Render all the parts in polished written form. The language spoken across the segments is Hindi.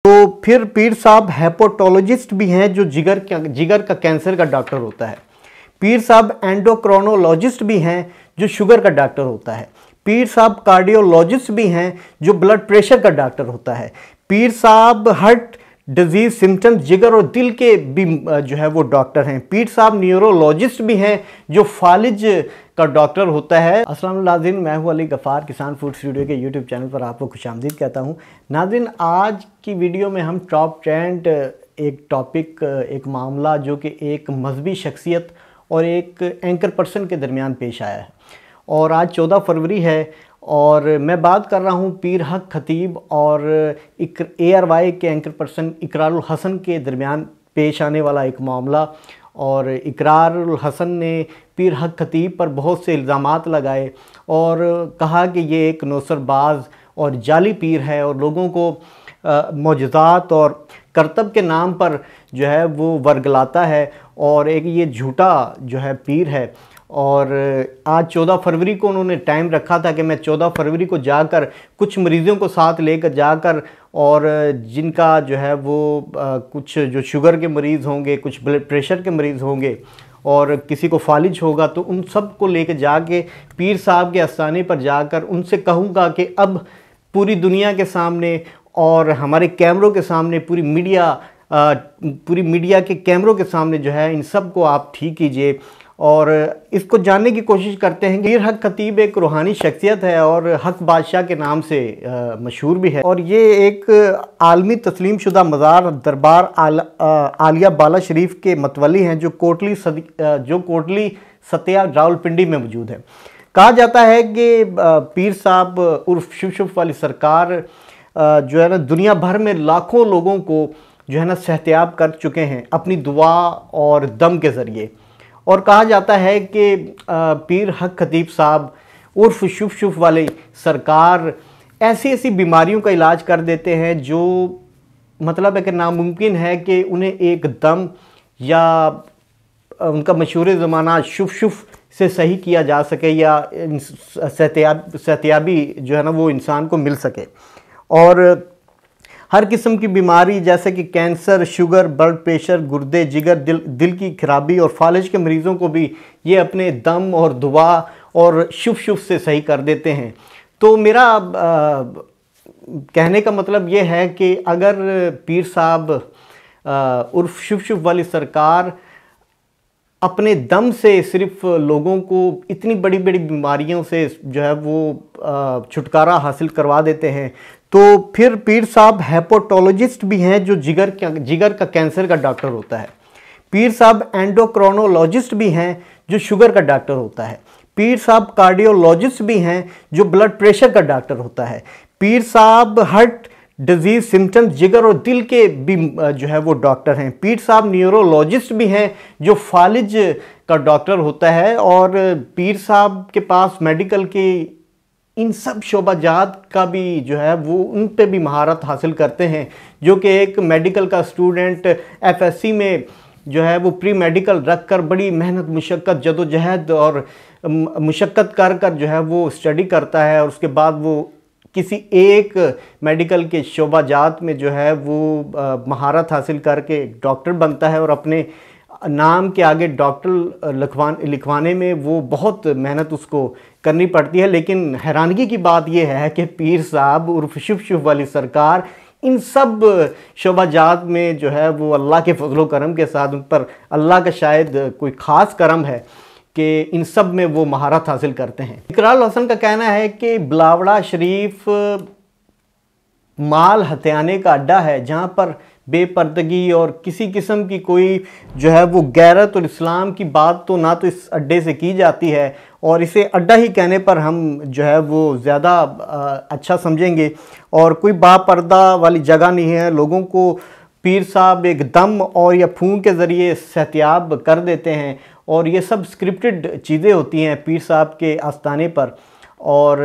तो फिर पीर साहब हेपेटोलॉजिस्ट भी हैं जो जिगर का कैंसर का डॉक्टर होता है। पीर साहब एंडोक्रोनोलॉजिस्ट भी हैं जो शुगर का डॉक्टर होता है। पीर साहब कार्डियोलॉजिस्ट भी हैं जो ब्लड प्रेशर का डॉक्टर होता है। पीर साहब हार्ट डिजीज सिम्टम्स जिगर और दिल के भी जो है वो डॉक्टर हैं। पीर साहब न्यूरोलॉजिस्ट भी हैं जो फालिज का डॉक्टर होता है। अस्सलाम वालेकुम नाज़रीन, मैं हूं अली गफ़ार, किसान फूड स्टूडियो के यूट्यूब चैनल पर आपको खुशामदीद कहता हूं। नाज़रीन, आज की वीडियो में हम टॉप ट्रेंड एक टॉपिक, एक मामला जो कि एक मजहबी शख्सियत और एक एंकर पर्सन के दरमियान पेश आया है। और आज 14 फरवरी है और मैं बात कर रहा हूं पीर हक खतीब और ARY के एंकर पर्सन इकरारुल हसन के दरमियान पेश आने वाला एक मामला। और इकरारुल हसन ने पीर हक खतीब पर बहुत से इल्ज़ामात लगाए और कहा कि ये एक नौसरबाज और जाली पीर है और लोगों को मौजज़ात और करतब के नाम पर जो है वो वर्गलाता है और एक ये झूठा जो है पीर है। और आज 14 फरवरी को उन्होंने टाइम रखा था कि मैं 14 फरवरी को जाकर कुछ मरीज़ों को साथ लेकर जाकर और जिनका जो है वो कुछ जो शुगर के मरीज़ होंगे, कुछ ब्लड प्रेशर के मरीज़ होंगे और किसी को फालिज होगा, तो उन सब को लेकर जाके पीर साहब के आस्थाने पर जाकर उनसे कहूँगा कि अब पूरी दुनिया के सामने और हमारे कैमरों के सामने, पूरी मीडिया के कैमरों के सामने जो है इन सब को आप ठीक कीजिए और इसको जानने की कोशिश करते हैं। पीर हक खतीब एक रूहानी शख्सियत है और हक बादशाह के नाम से मशहूर भी है और ये एक आलमी तस्लीम शुदा मज़ार दरबार आलिया बाला शरीफ के मतवली हैं जो कोटली सतिया रावलपिंडी में मौजूद है। कहा जाता है कि पीर साहब उर्फ शुफ वाली सरकार जो है ना दुनिया भर में लाखों लोगों को जो है ना सेहतियाब कर चुके हैं अपनी दुआ और दम के ज़रिए। और कहा जाता है कि पीर हक खतीब साहब उर्फ शुफ वाली सरकार ऐसी ऐसी बीमारियों का इलाज कर देते हैं जो मतलब है कि नामुमकिन है कि उन्हें एक दम या उनका मशहूर ज़माना शुफ से सही किया जा सके या सेहतियाबी जो है ना वो इंसान को मिल सके। और हर किस्म की बीमारी जैसे कि कैंसर, शुगर, ब्लड प्रेशर, गुर्दे, जिगर, दिल की खराबी और फालिज के मरीज़ों को भी ये अपने दम और दुआ और शुफ से सही कर देते हैं। तो मेरा कहने का मतलब ये है कि अगर पीर साहब उर्फ शुफ वाली सरकार अपने दम से सिर्फ लोगों को इतनी बड़ी बड़ी बीमारियों से जो है वो छुटकारा हासिल करवा देते हैं, तो फिर पीर साहब हेपेटोलॉजिस्ट भी हैं जो जिगर का कैंसर का डॉक्टर होता है। पीर साहब एंडोक्रोनोलॉजिस्ट भी हैं जो शुगर का डॉक्टर होता है। पीर साहब कार्डियोलॉजिस्ट भी हैं जो ब्लड प्रेशर का डॉक्टर होता है। पीर साहब हार्ट डिजीज सिम्टम्स जिगर और दिल के भी जो है वो डॉक्टर हैं। पीर साहब न्यूरोलॉजिस्ट भी हैं जो फालिज का डॉक्टर होता है। और पीर साहब के पास मेडिकल के इन सब शोबाजात का भी जो है वो उन पे भी महारत हासिल करते हैं, जो कि एक मेडिकल का स्टूडेंट FSC में जो है वो प्री मेडिकल रख कर बड़ी मेहनत मुशक्क़त जदोजहद और मुशक्क़त कर कर जो है वो स्टडी करता है और उसके बाद वो किसी एक मेडिकल के शोबाजात में जो है वो महारत हासिल करके डॉक्टर बनता है और अपने नाम के आगे डॉक्टर लिखवाने में वो बहुत मेहनत उसको करनी पड़ती है। लेकिन हैरानगी की बात यह है कि पीर साहब उर्फ शुफ वाली सरकार इन सब शोबाजात में जो है वो अल्लाह के फजलो करम के साथ, उन पर अल्लाह का शायद कोई ख़ास करम है कि इन सब में वो महारत हासिल करते हैं। इकरारुल हसन का कहना है कि बिलावड़ा शरीफ माल हत्याने का अड्डा है जहाँ पर बेपर्दगी और किसी किस्म की कोई जो है वो गैरत और इस्लाम की बात तो ना तो इस अड्डे से की जाती है और इसे अड्डा ही कहने पर हम जो है वो ज़्यादा अच्छा समझेंगे और कोई बापर्दा वाली जगह नहीं है। लोगों को पीर साहब एक दम और या फूंक के ज़रिए सेहतियाब कर देते हैं और ये सब स्क्रिप्टेड चीज़ें होती हैं पीर साहब के आस्थाने पर। और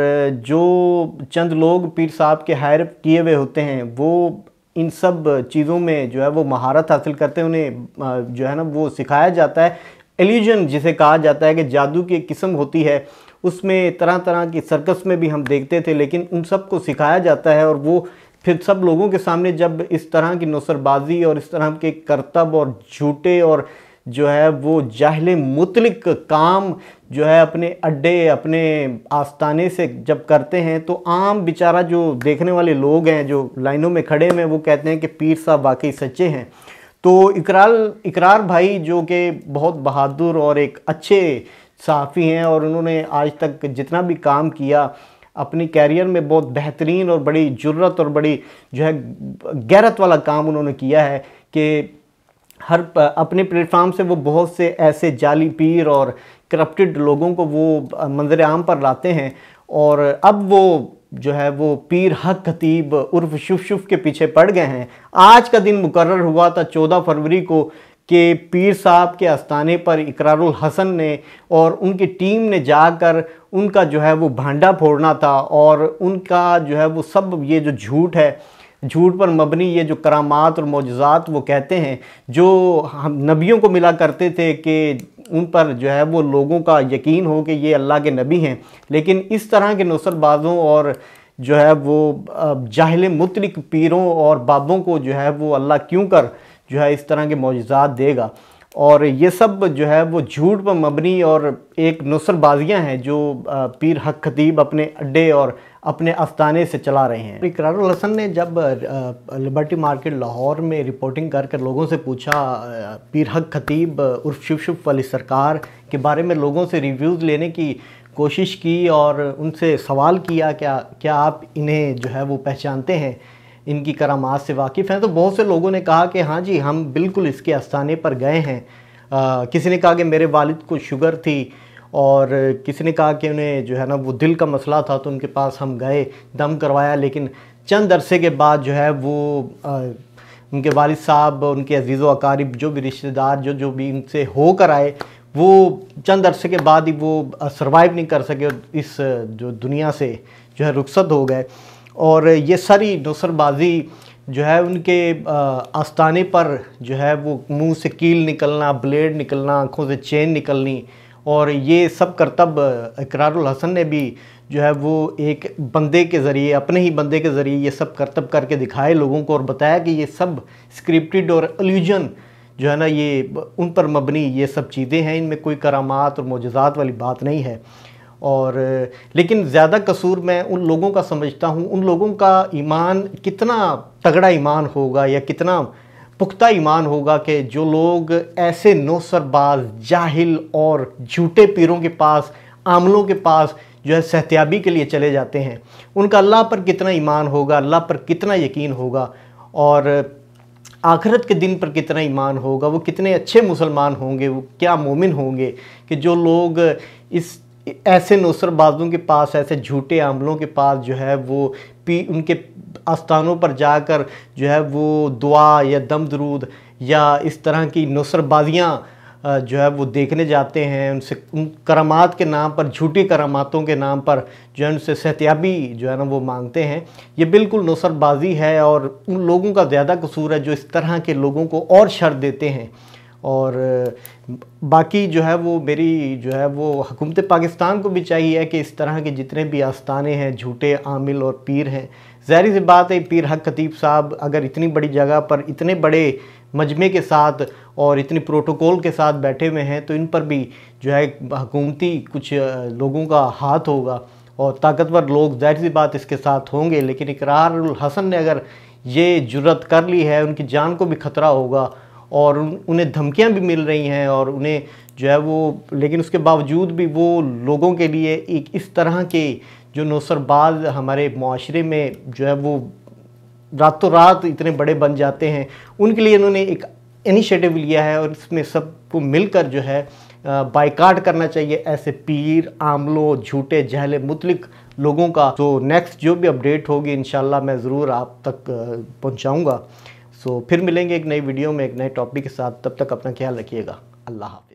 जो चंद लोग पीर साहब के हायर किए हुए होते हैं वो इन सब चीज़ों में जो है वो महारत हासिल करते हैं, उन्हें जो है ना वो सिखाया जाता है। इल्यूजन जिसे कहा जाता है कि जादू की किस्म होती है, उसमें तरह तरह की सर्कस में भी हम देखते थे, लेकिन उन सब को सिखाया जाता है और वो फिर सब लोगों के सामने जब इस तरह की नुसरबाजी और इस तरह के करतब और झूठे और जो है वो जाहिले मुतलिक काम जो है अपने अड्डे अपने आस्ताने से जब करते हैं, तो आम बेचारा जो देखने वाले लोग हैं जो लाइनों में खड़े हैं वो कहते हैं कि पीर साहब वाकई सच्चे हैं। तो इकरार भाई जो कि बहुत बहादुर और एक अच्छे सहाफ़ी हैं और उन्होंने आज तक जितना भी काम किया अपनी कैरियर में बहुत बेहतरीन और बड़ी जुर्रत और बड़ी जो है गैरत वाला काम उन्होंने किया है कि हर अपने प्लेटफार्म से वो बहुत से ऐसे जाली पीर और करप्टेड लोगों को वो मंजर आम पर लाते हैं। और अब वो जो है वो पीर हक खतीब उर्फ शुफ के पीछे पड़ गए हैं। आज का दिन मुकर्रर हुआ था 14 फरवरी को कि पीर साहब के आस्थाने पर इकरारुल हसन ने और उनकी टीम ने जाकर उनका जो है वो भांडा फोड़ना था और उनका जो है वो सब ये जो झूठ है, झूठ पर मबनी ये जो करामात और मौजज़ात वो कहते हैं जो हम नबियों को मिला करते थे कि उन पर जो है वो लोगों का यकीन हो कि ये अल्लाह के नबी हैं, लेकिन इस तरह के नुसरतबाज़ों और जो है वो जाहिल मुतलिक पीरों और बाबों को जो है वो अल्लाह क्यों कर जो है इस तरह के मौजज़ात देगा। और ये सब जो है वो झूठ पर मबनी और एक नुसरबाजियाँ हैं जो पीर हक खतीब अपने अड्डे और अपने आस्थाने से चला रहे हैं। इकरारुल हसन ने जब लिबर्टी मार्केट लाहौर में रिपोर्टिंग कर लोगों से पूछा पीर हक खतीब उर्फ शुफ वाली सरकार के बारे में लोगों से रिव्यूज़ लेने की कोशिश की और उनसे सवाल किया क्या आप इन्हें जो है वो पहचानते हैं, इनकी करामात से वाकिफ़ हैं, तो बहुत से लोगों ने कहा कि हाँ जी हम बिल्कुल इसके आस्थाने पर गए हैं। किसी ने कहा कि मेरे वालिद को शुगर थी और किसी ने कहा कि उन्हें जो है ना वो दिल का मसला था तो उनके पास हम गए, दम करवाया, लेकिन चंद अरसे के बाद जो है वो उनके वालिद साहब उनके अजीज़ व अकारिब जो भी रिश्तेदार जो भी उनसे होकर आए वो चंद अरसे के बाद ही वो सर्वाइव नहीं कर सके, इस जो दुनिया से जो है रुखसत हो गए। और ये सारी नुसरबाजी जो है उनके आस्थाने पर जो है वो मुंह से कील निकलना, ब्लेड निकलना, आँखों से चेन निकलनी और ये सब करतब इकरारुल हसन ने भी जो है वो एक बंदे के ज़रिए, अपने ही बंदे के ज़रिए ये सब करतब करके दिखाए लोगों को और बताया कि ये सब स्क्रिप्टेड और इल्यूजन जो है ना ये उन पर मबनी ये सब चीज़ें हैं, इनमें कोई करामात और मौजज़ात वाली बात नहीं है। और लेकिन ज़्यादा कसूर मैं उन लोगों का समझता हूँ, उन लोगों का ईमान कितना तगड़ा ईमान होगा या कितना पुख्ता ईमान होगा कि जो लोग ऐसे नौसरबाज जाहिल और झूठे पीरों के पास, आमलों के पास जो है सहतियाबी के लिए चले जाते हैं, उनका अल्लाह पर कितना ईमान होगा, अल्लाह पर कितना यकीन होगा और आखिरत के दिन पर कितना ईमान होगा, वो कितने अच्छे मुसलमान होंगे, वो क्या मोमिन होंगे कि जो लोग इस ऐसे नुसरबाजों के पास, ऐसे झूठे आमलों के पास जो है वो उनके आस्थानों पर जाकर जो है वो दुआ या दम दरूद या इस तरह की नुसरबाजियाँ जो है वो देखने जाते हैं, उनसे उन करामात के नाम पर, झूठी करामातों के नाम पर जो है उनसे सहतियाबी जो है ना वो मांगते हैं। ये बिल्कुल नुसरबाजी है और उन लोगों का ज़्यादा कसूर है जो इस तरह के लोगों को और शर देते हैं। और बाकी जो है वो मेरी जो है वो हुकूमत पाकिस्तान को भी चाहिए कि इस तरह के जितने भी आस्थाने हैं, झूठे आमिल और पीर हैं, ज़ाहिर सी बात है पीर हक खतीब साहब अगर इतनी बड़ी जगह पर इतने बड़े मजमे के साथ और इतनी प्रोटोकॉल के साथ बैठे हुए हैं तो इन पर भी जो है हुकूमती कुछ लोगों का हाथ होगा और ताकतवर लोग ज़ाहिर सी बात इसके साथ होंगे। लेकिन इकरारुल हसन ने अगर ये जुर्रत कर ली है, उनकी जान को भी ख़तरा होगा और उन्हें धमकियां भी मिल रही हैं और उन्हें जो है वो, लेकिन उसके बावजूद भी वो लोगों के लिए एक इस तरह के जो नौसरबाज हमारे माशरे में जो है वो रातों रात इतने बड़े बन जाते हैं, उनके लिए इन्होंने एक इनिशिएटिव लिया है और इसमें सबको मिलकर जो है बाइकाट करना चाहिए ऐसे पीर, आमलों, झूठे जहले मुतलिक लोगों का। तो नेक्स्ट जो भी अपडेट होगी इंशाल्लाह मैं ज़रूर आप तक पहुंचाऊंगा। सो फिर मिलेंगे एक नई वीडियो में एक नए टॉपिक के साथ, तब तक अपना ख्याल रखिएगा। अल्लाह हाफ़िज़।